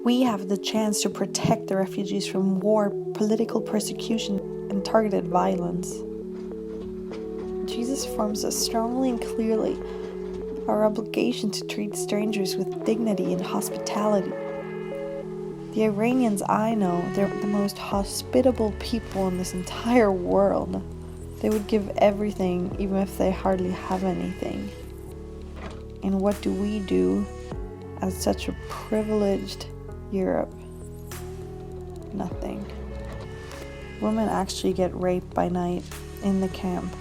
We have the chance to protect the refugees from war, political persecution, and targeted violence. Jesus informs us strongly and clearly our obligation to treat strangers with dignity and hospitality. The Iranians I know, they're the most hospitable people in this entire world. They would give everything, even if they hardly have anything. And what do we do as such a privileged Europe? Nothing. Women actually get raped by night in the camp.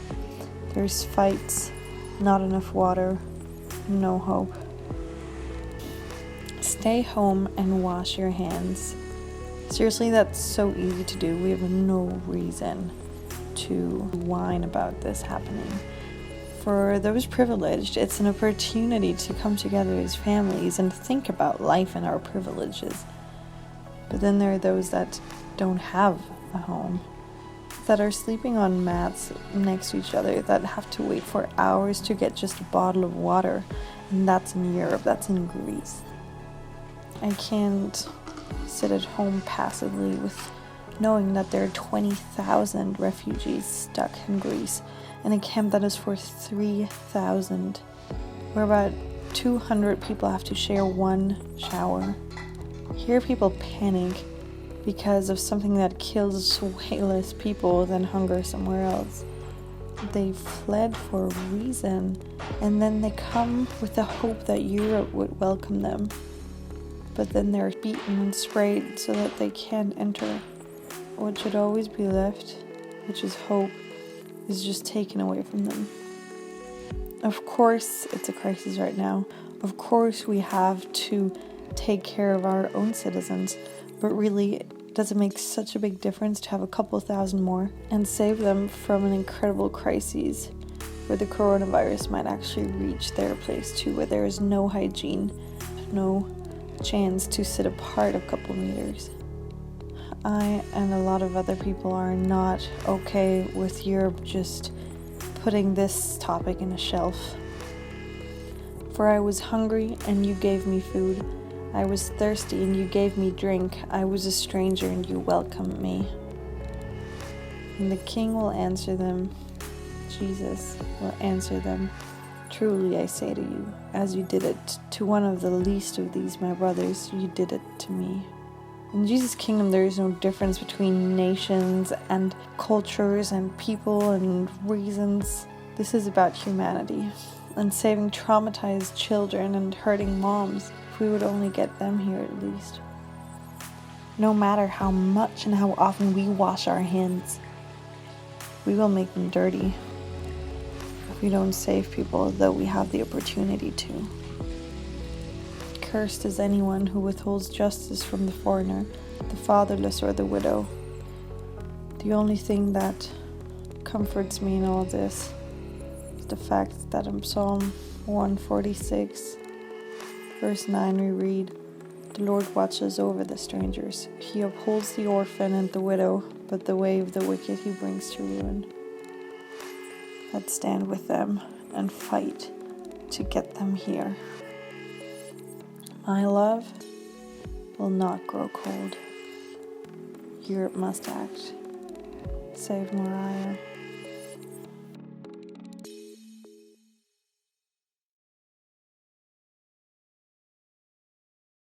There's fights, not enough water, no hope. Stay home and wash your hands. Seriously, that's so easy to do. We have no reason to whine about this happening. For those privileged, it's an opportunity to come together as families and think about life and our privileges. But then there are those that don't have a home, that are sleeping on mats next to each other, that have to wait for hours to get just a bottle of water. And that's in Europe, that's in Greece. I can't sit at home passively with knowing that there are 20,000 refugees stuck in Greece in a camp that is for 3,000, where about 200 people have to share one shower. Here people panic because of something that kills way less people than hunger somewhere else. They fled for a reason, and then they come with the hope that Europe would welcome them. But then they're beaten and sprayed so that they can't enter. What should always be left, which is hope, is just taken away from them. Of course, it's a crisis right now. Of course, we have to take care of our own citizens. But really, does it make such a big difference to have a couple thousand more and save them from an incredible crisis where the coronavirus might actually reach their place too, where there is no hygiene, no chance to sit apart a couple meters? I and a lot of other people are not okay with Europe just putting this topic in a shelf. For I was hungry and you gave me food. I was thirsty and you gave me drink. I was a stranger and you welcomed me. And the King will answer them. Jesus will answer them. Truly I say to you, as you did it to one of the least of these my brothers, you did it to me. In Jesus' kingdom, there is no difference between nations and cultures and people and reasons. This is about humanity and saving traumatized children and hurting moms. If we would only get them here at least. No matter how much and how often we wash our hands, we will make them dirty if we don't save people, though we have the opportunity to. Cursed is anyone who withholds justice from the foreigner, the fatherless, or the widow. The only thing that comforts me in all this is the fact that in Psalm 146, verse 9, we read, "The Lord watches over the strangers. He upholds the orphan and the widow, but the way of the wicked he brings to ruin." Let's stand with them and fight to get them here. My love will not grow cold. Europe must act. Save Moria.